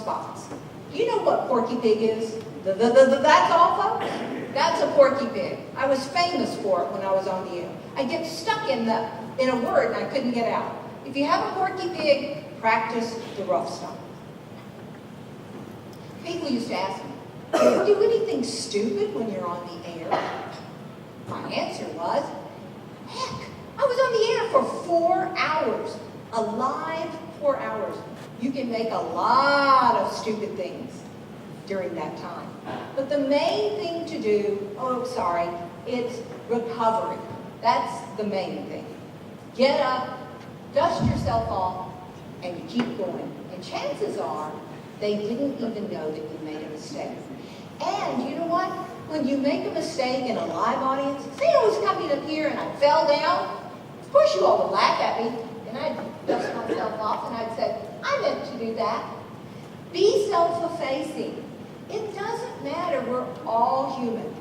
spots. Do you know what Porky Pig is? That's all, folks. That's a Porky Pig. I was famous for it when I was on the air. I get stuck in a word and I couldn't get out. If you have a Porky Pig, practice the rough stuff. People used to ask me, do you do anything stupid when you're on the air? My answer was, heck, I was on the air for 4 hours, a live 4 hours. You can make a lot of stupid things during that time. But the main thing to do, it's recovery. That's the main thing. Get up, dust yourself off, and you keep going. And chances are, they didn't even know that you made a mistake. And you know what? When you make a mistake in a live audience, say I was coming up here and I fell down, of course you all would laugh at me, and I'd dust myself off and I'd say, I meant to do that. Be self-effacing. It doesn't matter, we're all human.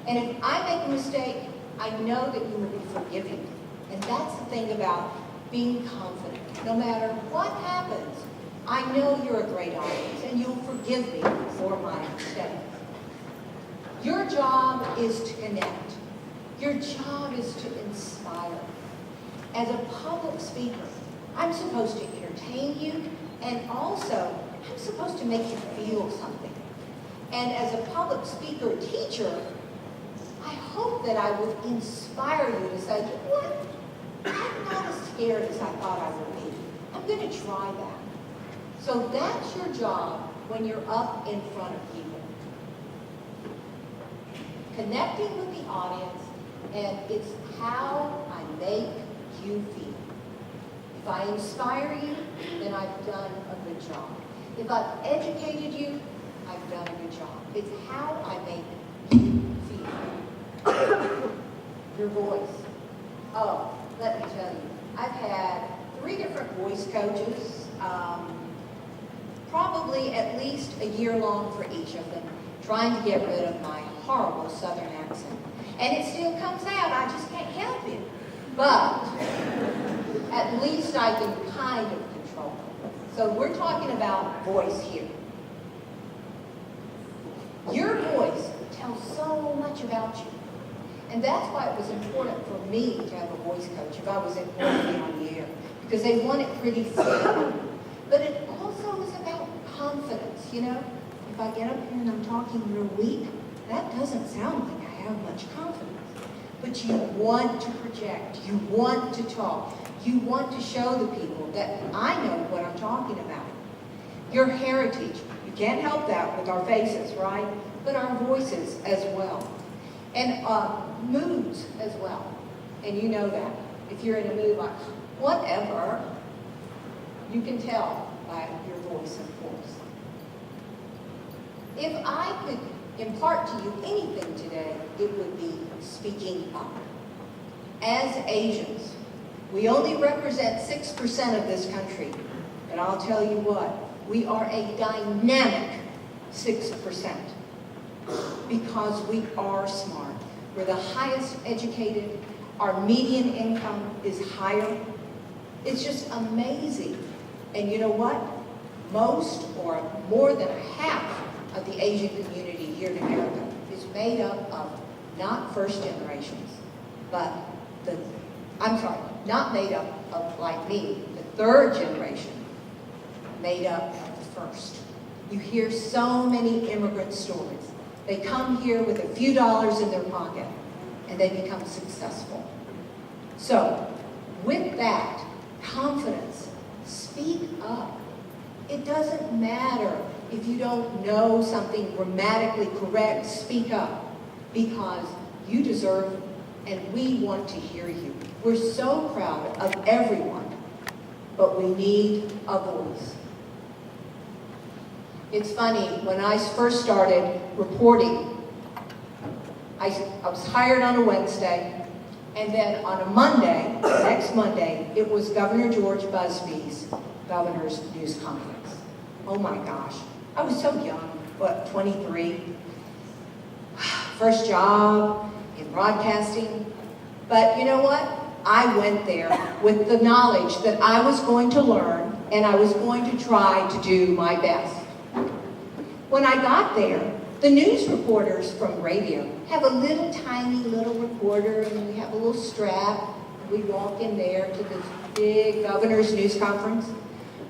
And if I make a mistake, I know that you will be forgiving. And that's the thing about being confident. No matter what happens, I know you're a great audience and you'll forgive me for my mistakes. Your job is to connect. Your job is to inspire. As a public speaker, I'm supposed to entertain you, and also I'm supposed to make you feel something. And as a public speaker teacher, I hope that I would inspire you to say, you know what? I'm not as scared as I thought I would be. I'm going to try that. So that's your job when you're up in front of people. Connecting with the audience, and it's how I make you feel. If I inspire you, then I've done a good job. If I've educated you, I've done a good job. It's how I make you feel. Your voice. Oh, let me tell you, I've had 3 different voice coaches, probably at least a year long for each of them, trying to get rid of my horrible Southern accent. And it still comes out, I just can't help it. But at least I can kind of control it. So we're talking about voice here. Your voice tells so much about you. And that's why it was important for me to have a voice coach if I was going to be on the air, because they want it pretty stable. But it also is about confidence, you know. If I get up here and I'm talking real weak, that doesn't sound like I have much confidence. But you want to project, you want to talk, you want to show the people that I know what I'm talking about. Your heritage, you can't help that with our faces, right? But our voices as well. And moods as well. And you know that. If you're in a mood like, whatever, you can tell by your voice, of course. If I could impart to you anything today, it would be speaking up. As Asians, we only represent 6% of this country. And I'll tell you what, we are a dynamic 6%. Because we are smart. We're the highest educated. Our median income is higher. It's just amazing. And you know what? Most or more than half of the Asian community here in America is made up of not first generations, but not made up of, like me, the third generation, made up of the first. You hear so many immigrant stories. They come here with a few dollars in their pocket, and they become successful. So, with that confidence, speak up. It doesn't matter if you don't know something grammatically correct, speak up, because you deserve it, and we want to hear you. We're so proud of everyone, but we need a voice. It's funny, when I first started reporting, I was hired on a Wednesday, and then on a Monday, next Monday, it was Governor George Busbee's Governor's News Conference. Oh my gosh, I was so young, 23? First job in broadcasting. But you know what? I went there with the knowledge that I was going to learn, and I was going to try to do my best. When I got there, the news reporters from radio have a little tiny little recorder, and we have a little strap. We walk in there to this big governor's news conference.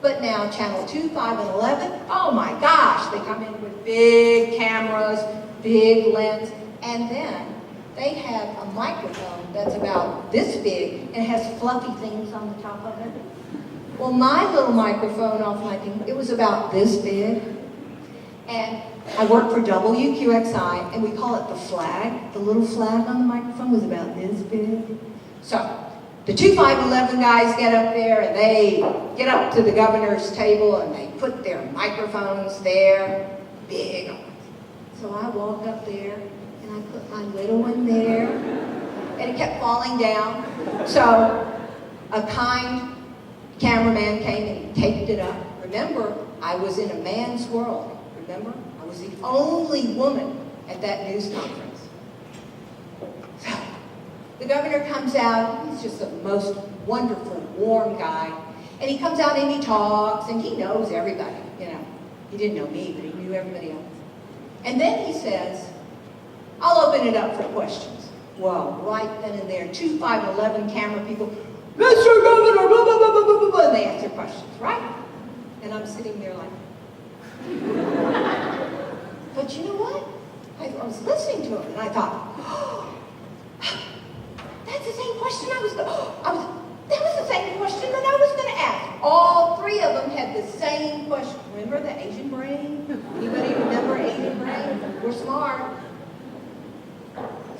But now Channel 2, 5, and 11, oh my gosh, they come in with big cameras, big lens, and then they have a microphone that's about this big and has fluffy things on the top of it. Well, my little microphone off my thing, it was about this big. And I worked for WQXI, and we call it the flag. The little flag on the microphone was about this big. So the 2, 5, and 11 guys get up there, and they get up to the governor's table, and they put their microphones there, big. So I walk up there, and I put my little one there, and it kept falling down. So a kind cameraman came and taped it up. Remember, I was in a man's world. Remember? I was the only woman at that news conference. So the governor comes out. He's just the most wonderful, warm guy. And he comes out and he talks, and he knows everybody, you know. He didn't know me, but he knew everybody else. And then he says, I'll open it up for questions. Well, right then and there, 2, 5, and 11 camera people, Mr. Governor, blah, blah, blah, blah, blah, blah, and they answer questions, right? And I'm sitting there like, but you know what? I was listening to him, and I thought, oh, that's the same question that was the same question that I was going to ask. All three of them had the same question. Remember the Asian brain? Anybody remember Asian brain? We're smart.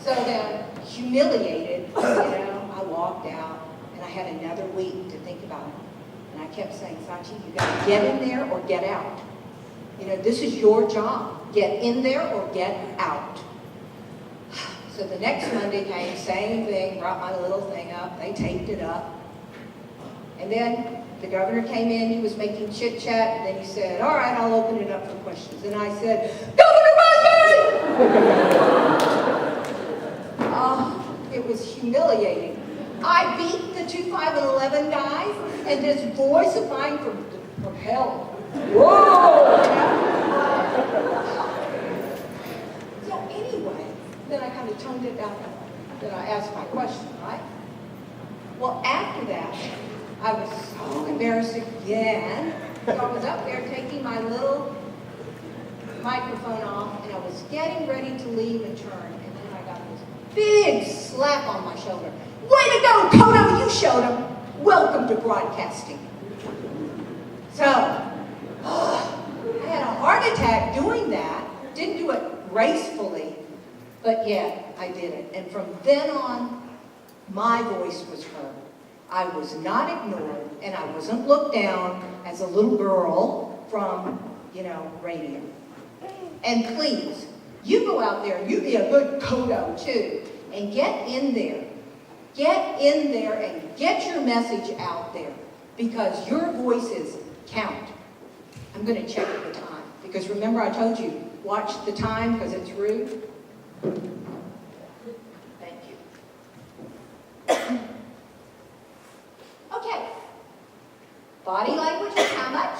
So then, humiliated, you know, I walked out, and I had another week to think about it. And I kept saying, Sachi, you got to get in there or get out. You know, this is your job. Get in there or get out. So the next Monday came, same thing, brought my little thing up. They taped it up. And then the governor came in. He was making chit-chat. And then he said, all right, I'll open it up for questions. And I said, Governor Busbee! Oh, it was humiliating. I beat the 2, 5, and 11 guys. And this voice of mine from hell. Whoa! So anyway, then I kind of toned it down. Then I asked my question, right? Well, after that, I was so embarrassed again. So I was up there taking my little microphone off, and I was getting ready to leave and turn, and then I got this big slap on my shoulder. Way to go, Kodo! You showed them. Welcome to broadcasting. So, I had a heart attack doing that. Didn't do it gracefully, but yeah, I did it. And from then on, my voice was heard. I was not ignored, and I wasn't looked down as a little girl from, you know, radio. And please, you go out there and you be a good Kodo too, and get in there. Get in there and get your message out there, because your voices count. I'm going to check the time, because remember I told you, watch the time because it's rude. Thank you. Okay. Body language is how much?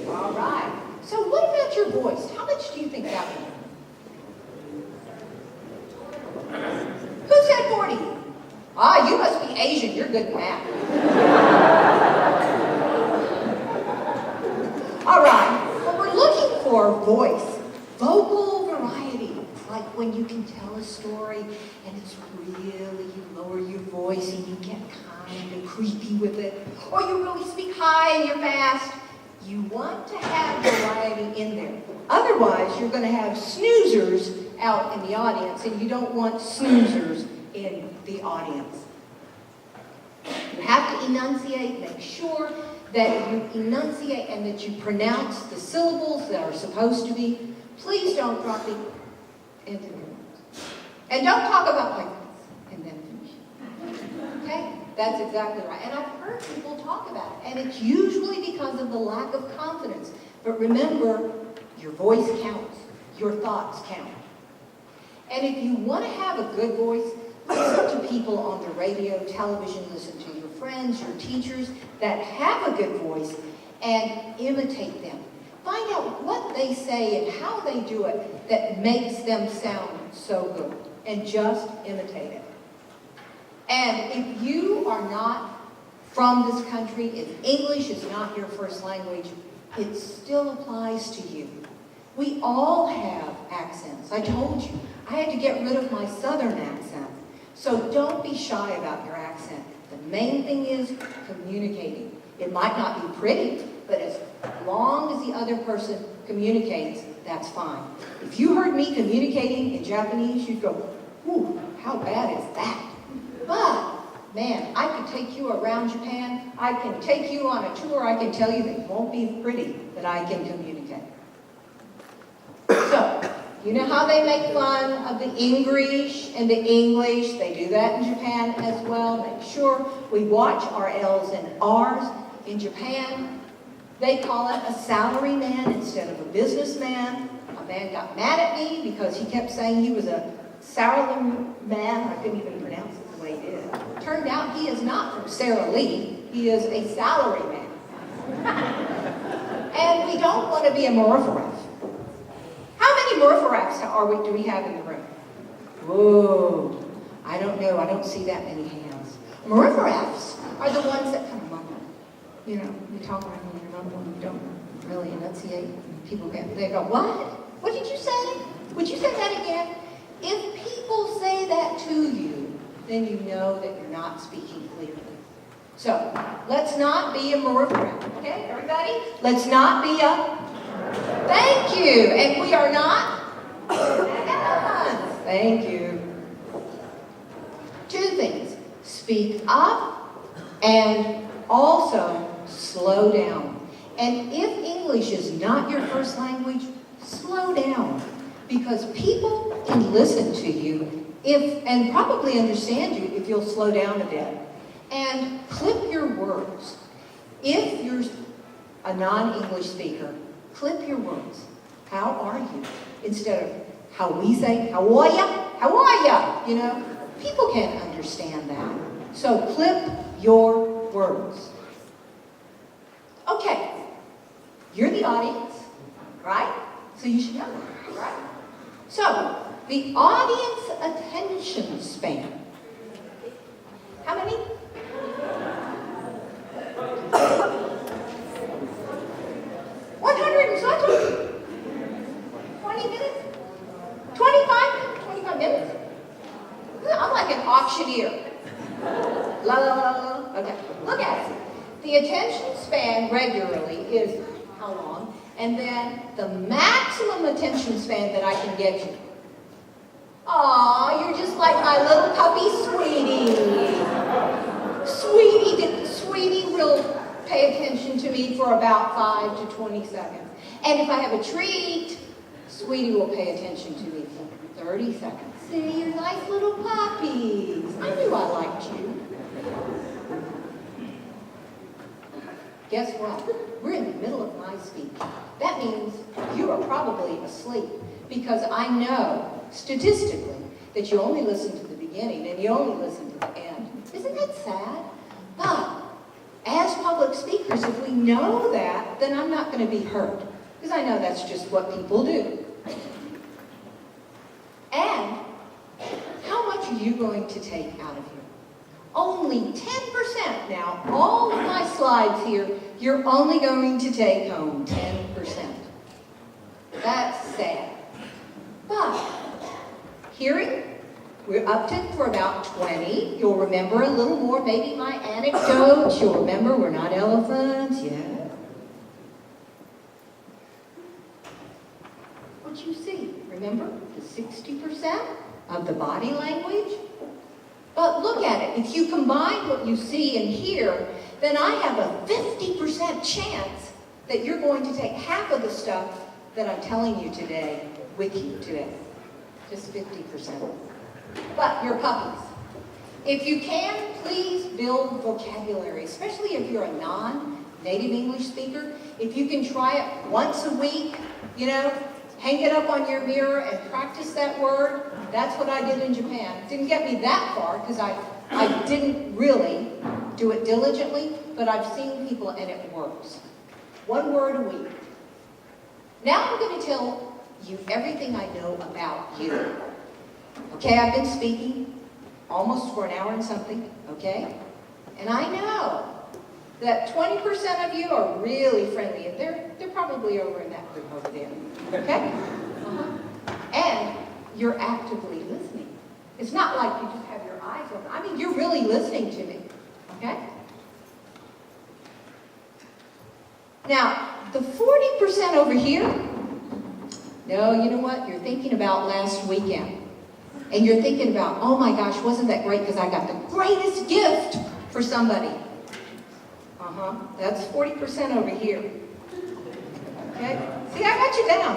All right. So what about your voice? How much do you think that would be? Who said 40? Ah, you must be Asian. You're good at math. All right. Well, we're looking for voice. Vocal variety. Like when you can tell a story and it's really, you lower your voice and you get kind of creepy with it. Or you really speak high and you're fast. You want to have variety in there. Otherwise, you're going to have snoozers out in the audience, and you don't want snoozers in the audience. You have to enunciate. Make sure that you enunciate and that you pronounce the syllables that are supposed to be. Please don't drop it into the words. And don't talk about like this and then finish. Okay? That's exactly right. And I've heard people talk about it, and it's usually because of the lack of confidence. But remember, your voice counts. Your thoughts count. And if you want to have a good voice, listen to people on the radio, television, listen to your friends, your teachers that have a good voice, and imitate them. Find out what they say and how they do it that makes them sound so good. And just imitate it. And if you are not from this country, if English is not your first language, it still applies to you. We all have accents. I told you, I had to get rid of my southern accent. So don't be shy about your accent. The main thing is communicating. It might not be pretty, but as long as the other person communicates, that's fine. If you heard me communicating in Japanese, you'd go, ooh, how bad is that? But, man, I could take you around Japan. I can take you on a tour. I can tell you that it won't be pretty, but I can communicate. So, you know how they make fun of the English and the English? They do that in Japan as well. Make sure we watch our L's and R's. In Japan, they call it a salary man instead of a businessman. A man got mad at me because he kept saying he was a salary man. I couldn't even pronounce it the way he did. Turned out he is not from Sara Lee. He is a salary man. And we don't want to be a Murpharef. How many Murpharefs do we have in the room? Whoa, I don't know. I don't see that many hands. Murpharefs are the ones that kind of mumble. You know, you talk around and you mumble and you don't really enunciate. People they go, what? What did you say? Would you say that again? If people say that to you, then you know that you're not speaking clearly. So, let's not be a Murpharef, okay, everybody? Let's not be a... Thank you. And we are not elephants. Thank you. Two things. Speak up and also slow down. And if English is not your first language, slow down. Because people can listen to you and probably understand you if you'll slow down a bit. And clip your words. If you're a non-English speaker, clip your words. How are you? Instead of how we say, how are ya? How are ya? You know, people can't understand that. So clip your words. Okay, you're the audience, right? So you should know that, right? So, the audience attention span. How many? 100 and something? 20 minutes? 25 minutes? I'm like an auctioneer. La la la la. Okay, look at it. The attention span regularly is how long? And then the maximum attention span that I can get you. Aw, you're just like my little puppy Sweetie. Sweetie will pay attention to me for about 5 to 20 seconds. And if I have a treat, Sweetie will pay attention to me for 30 seconds. See, you're nice little puppies. I knew I liked you. Guess what? We're in the middle of my speech. That means you are probably asleep because I know statistically that you only listen to the beginning and you only listen to the end. Isn't that sad? But as public speakers, if we know that, then I'm not going to be hurt because I know that's just what people do. And how much are you going to take out of here? Only 10% now. All of my slides here, you're only going to take home 10%. That's sad. But hearing, we're up to for about 20. You'll remember a little more, maybe my anecdotes. You'll remember we're not elephants yet. What you see, remember the 60% of the body language? But look at it. If you combine what you see and hear, then I have a 50% chance that you're going to take half of the stuff that I'm telling you today with you today. Just 50%. But you're puppies. If you can, please build vocabulary, especially if you're a non-native English speaker. If you can try it once a week, you know, hang it up on your mirror and practice that word. That's what I did in Japan. It didn't get me that far because I didn't really do it diligently, but I've seen people and it works. One word a week. Now I'm going to tell you everything I know about you. Okay, I've been speaking almost for an hour and something, okay? And I know that 20% of you are really friendly, and they're probably over in that group over there, okay? And you're actively listening. It's not like you just have your eyes open. I mean, you're really listening to me, okay? Now, the 40% over here, no, you know what? You're thinking about last weekend. And you're thinking about, oh my gosh, wasn't that great because I got the greatest gift for somebody. That's 40% over here. Okay? See, I got you down.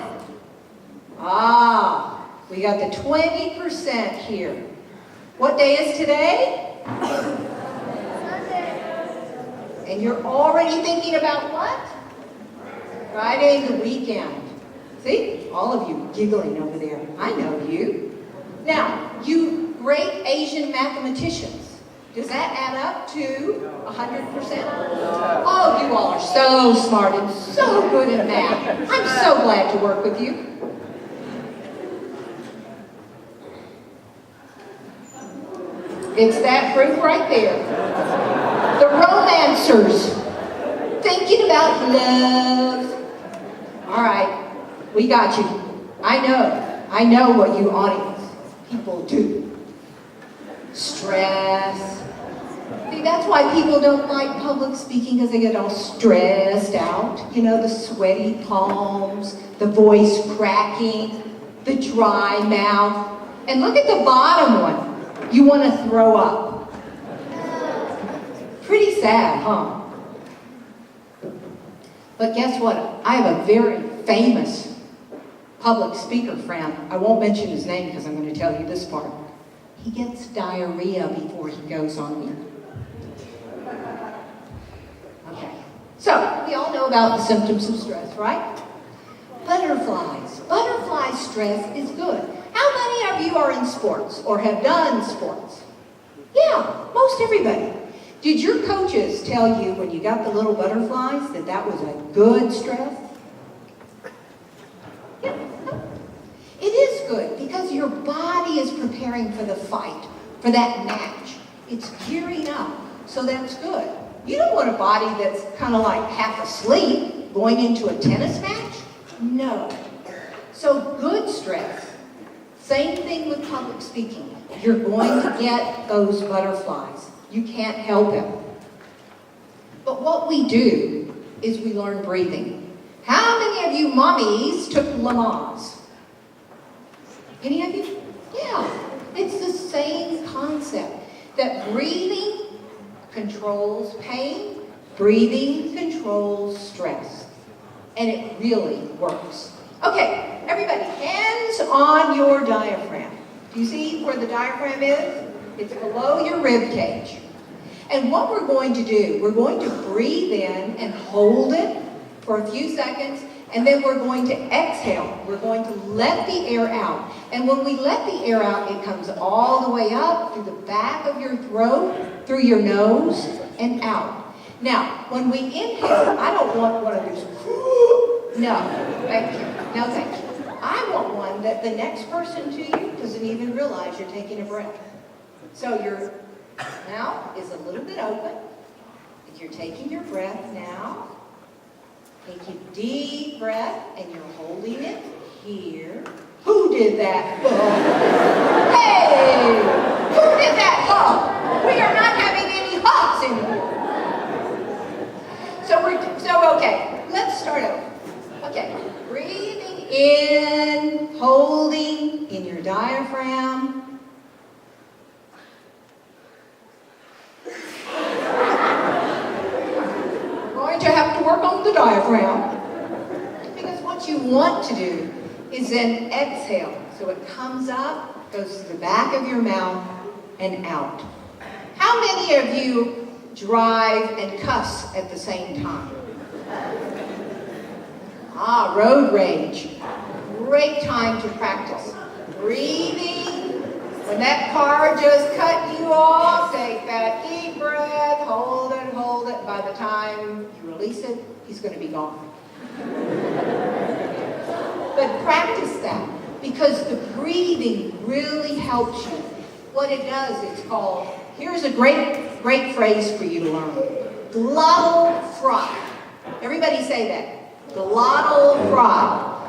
We got the 20% here. What day is today? And you're already thinking about what? Friday, the weekend. See? All of you giggling over there. I know you. Now, you great Asian mathematicians, does that add up to 100%? Oh, you all are so smart and so good at math. I'm so glad to work with you. It's that group right there. The romancers. Thinking about love. All right, we got you. I know what you audience people do. Stress. See, that's why people don't like public speaking, because they get all stressed out. You know, the sweaty palms, the voice cracking, the dry mouth. And look at the bottom one. You want to throw up. Pretty sad, huh? But guess what? I have a very famous public speaker friend. I won't mention his name because I'm going to tell you this part. He gets diarrhea before he goes on me. Okay. So, we all know about the symptoms of stress, right? Butterflies. Butterfly stress is good. How many of you are in sports or have done sports? Yeah, most everybody. Did your coaches tell you when you got the little butterflies that that was a good stress? Yeah. It is good because your body is preparing for the fight, for that match. It's gearing up, so that's good. You don't want a body that's kind of like half asleep going into a tennis match. No. So good stress. Same thing with public speaking. You're going to get those butterflies. You can't help it. But what we do is we learn breathing. How many of you mommies took Lamaze? Any of you? Yeah. It's the same concept. That breathing controls pain, breathing controls stress. And it really works. Okay, everybody, hands on your diaphragm. Do you see where the diaphragm is? It's below your rib cage. And what we're going to do, we're going to breathe in and hold it for a few seconds, and then we're going to exhale. We're going to let the air out. And when we let the air out, it comes all the way up through the back of your throat, through your nose, and out. Now, when we inhale, I don't want one of these, no, thank you. No, thank you. I want one that the next person to you doesn't even realize you're taking a breath. So your mouth is a little bit open. If you're taking your breath now, take a deep breath, and you're holding it here. Who did that? Hey! Who did that? Huh? We are not having any huffs anymore. So okay, let's start over. Okay, breathing in, holding in your diaphragm. We're going to have to work on the diaphragm. Because what you want to do is then exhale. So it comes up, goes to the back of your mouth, and out. How many of you drive and cuss at the same time? Road rage. Great time to practice. Breathing. When that car just cut you off, take that deep breath, hold it, hold it. By the time you release it, he's going to be gone. But practice that, because the breathing really helps you. What it does, it's called, here's a great phrase for you to learn. Glottal fry. Everybody say that. Glottal fry.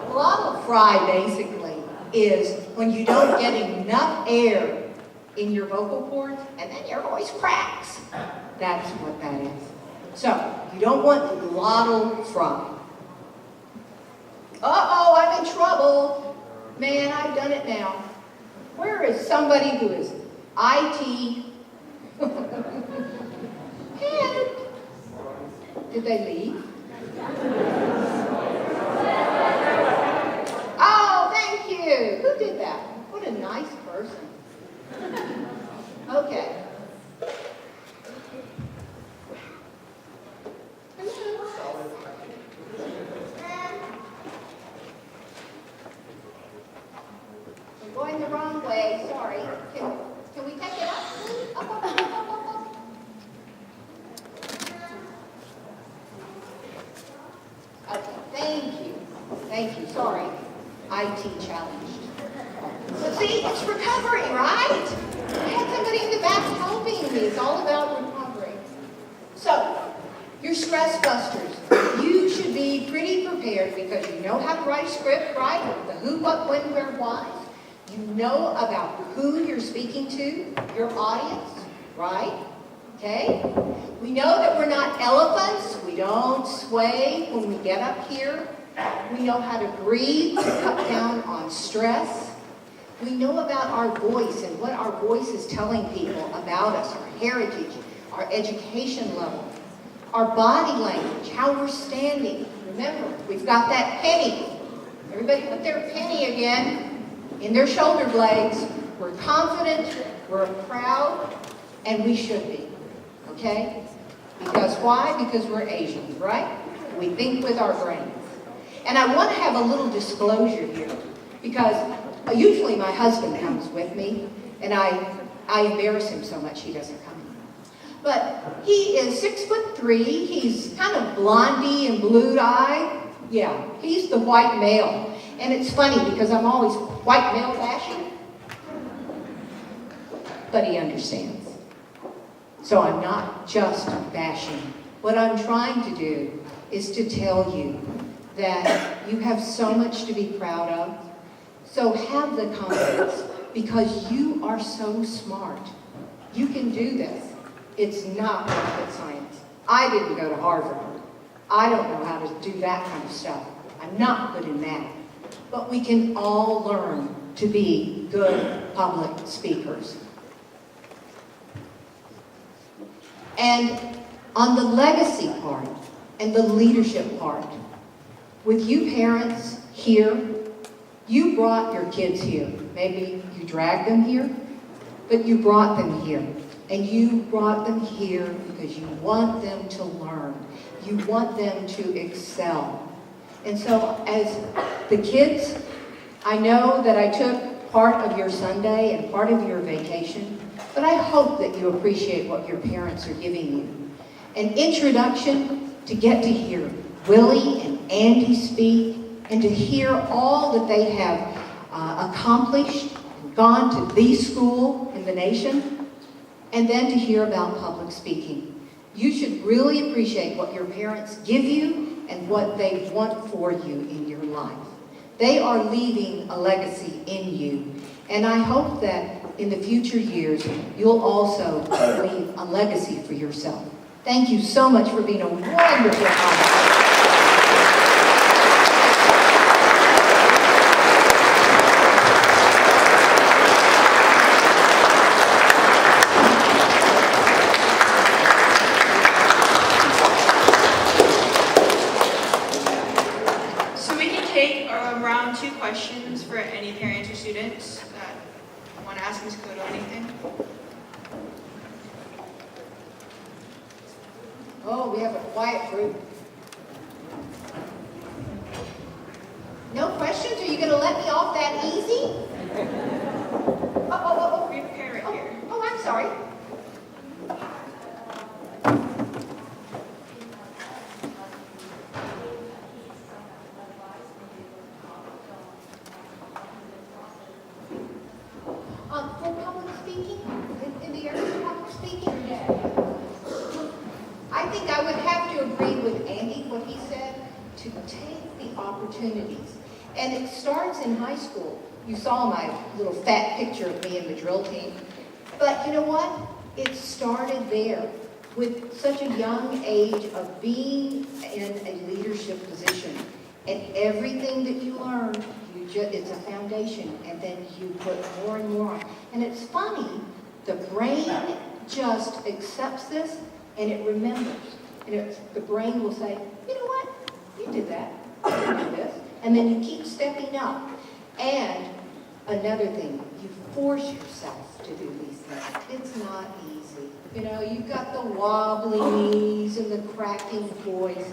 Glottal fry basically is when you don't get enough air in your vocal cords and then your voice cracks. That's what that is. So, you don't want the glottal fry. Uh-oh, I'm in trouble. Man, I've done it now. Where is somebody who is IT? Help. Did they leave? Oh, thank you. Who did that? What a nice person. Okay. We're going the wrong way. Sorry. Can we take it up, please? Up. Okay, thank you. Sorry. IT challenged. So see, it's recovery, right? I had somebody in the back helping me. It's all about recovery. So, your stress busters. You should be pretty prepared because you know how to write a script, right? The who, what, when, where, why. You know about who you're speaking to, your audience, right? Okay? We know that we're not elephants. We don't sway when we get up here. We know how to breathe to cut down on stress. We know about our voice and what our voice is telling people about us, our heritage, our education level, our body language, how we're standing. Remember, we've got that penny. Everybody put their penny again in their shoulder blades. We're confident, we're proud, and we should be. Okay? Because why? Because we're Asians, right? We think with our brains. And I want to have a little disclosure here, because usually my husband comes with me, and I embarrass him so much he doesn't come. But he is 6'3". He's kind of blondie and blue-eyed. Yeah, he's the white male. And it's funny because I'm always white male bashing. But he understands. So I'm not just bashing. What I'm trying to do is to tell you that you have so much to be proud of. So have the confidence, because you are so smart. You can do this. It's not rocket science. I didn't go to Harvard. I don't know how to do that kind of stuff. I'm not good in that. But we can all learn to be good public speakers. And on the legacy part and the leadership part, with you parents here, you brought your kids here. Maybe you dragged them here, but you brought them here. And you brought them here because you want them to learn. You want them to excel. And so as the kids, I know that I took part of your Sunday and part of your vacation, but I hope that you appreciate what your parents are giving you. An introduction to get to hear Willie and Andy speak, and to hear all that they have accomplished, gone to the school in the nation, and then to hear about public speaking. You should really appreciate what your parents give you and what they want for you in your life. They are leaving a legacy in you, and I hope that in the future years, you'll also leave a legacy for yourself. Thank you so much for being a wonderful audience. Around 2 questions for any parents or students that want to ask Ms. Cotto anything. Oh, we have a quiet group. No questions? Are you going to let me off that easy? We have a parent right here. Oh, I'm sorry. to take the opportunities. And it starts in high school. You saw my little fat picture of me in the drill team. But you know what? It started there with such a young age of being in a leadership position. And everything that you learn, it's a foundation, and then you put more and more on. And it's funny, the brain just accepts this and it remembers. And the brain will say, you know what? You did that. You can do this. And then you keep stepping up. And another thing, you force yourself to do these things. It's not easy. You know, you've got the wobbly knees and the cracking voice.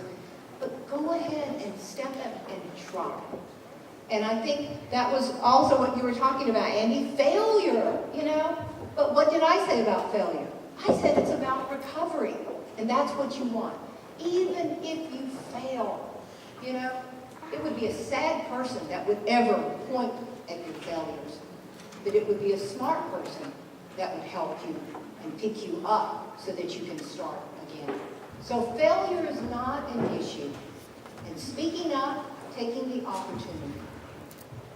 But go ahead and step up and try. And I think that was also what you were talking about, Andy. Failure, you know. But what did I say about failure? I said it's about recovery. And that's what you want. Even if you fail, you know, it would be a sad person that would ever point at your failures. But it would be a smart person that would help you and pick you up so that you can start again. So failure is not an issue. And speaking up, taking the opportunity.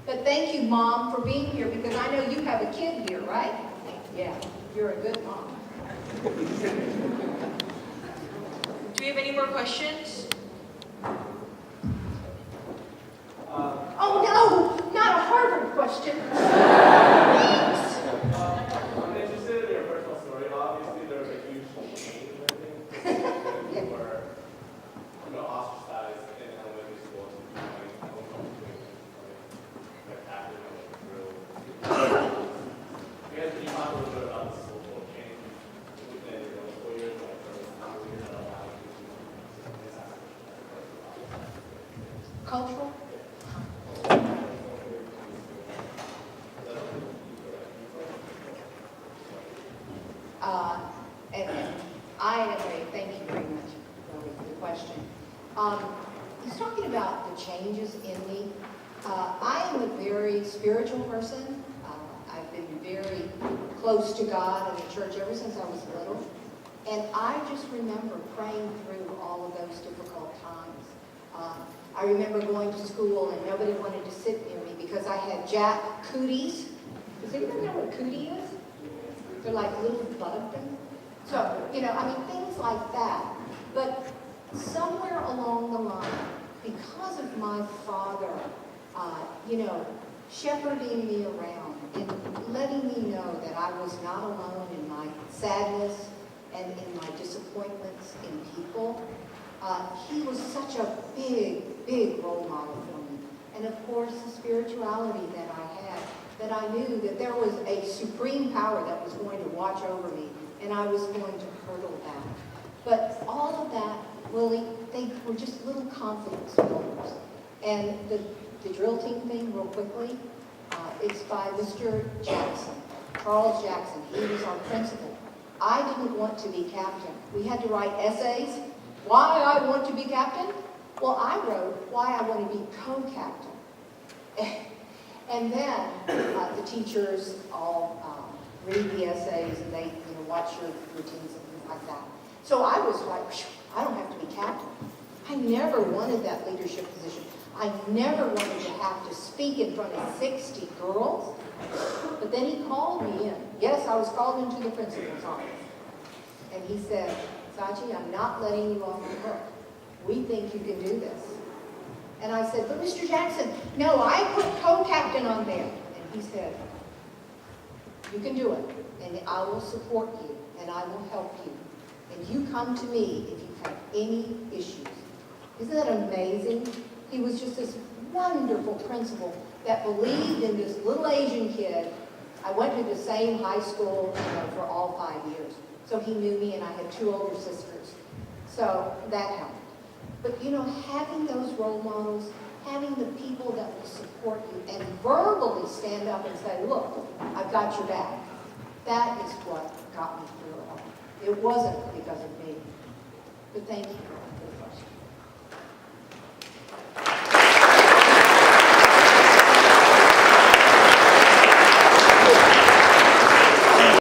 But thank you, Mom, for being here, because I know you have a kid here, right? Yeah, you're a good mom. Do we have any more questions? Oh, no, not a Harvard question. I'm interested in your personal story. Obviously, there was a huge change, I think. You were, ostracized in elementary school. Can you talk a little bit about the social change within your middle school years, like how you're not allowed to Cultural? Thank you very much for the question. He's talking about the changes in me. I am a very spiritual person. I've been very close to God and the church ever since I was little. And I just remember praying through all of those difficult times. I remember going to school and nobody wanted to sit near me because I had Jack cooties. Does anybody know what a cootie is? They're like little bug things. So, things like that. But somewhere along the line, because of my father, shepherding me around and letting me know that I was not alone in my sadness and in my disappointments in people, he was such a big, big role model for me. And of course, the spirituality that I had, that I knew that there was a supreme power that was going to watch over me, and I was going to hurdle that. But all of that, really, they were just little confidence builders. And the drill team thing, real quickly, it's by Mr. Jackson, Charles Jackson. He was our principal. I didn't want to be captain. We had to write essays. Why I want to be captain? Well, I wrote why I want to be co-captain. And then the teachers all read the essays and they watch your routines and things like that. So I was like, I don't have to be captain. I never wanted that leadership position. I never wanted to have to speak in front of 60 girls. But then he called me in. Yes, I was called into the principal's office. And he said, Sachi, I'm not letting you off the hook. We think you can do this. And I said, but Mr. Jackson, no, I put co-captain on there. And he said, you can do it. And I will support you. And I will help you. And you come to me if you have any issues. Isn't that amazing? He was just this wonderful principal that believed in this little Asian kid. I went to the same high school for all 5 years. So he knew me, and I had 2 older sisters. So that helped. But having those role models, having the people that will support you and verbally stand up and say, look, I've got your back. That is what got me through it all. It wasn't because of me. But thank you.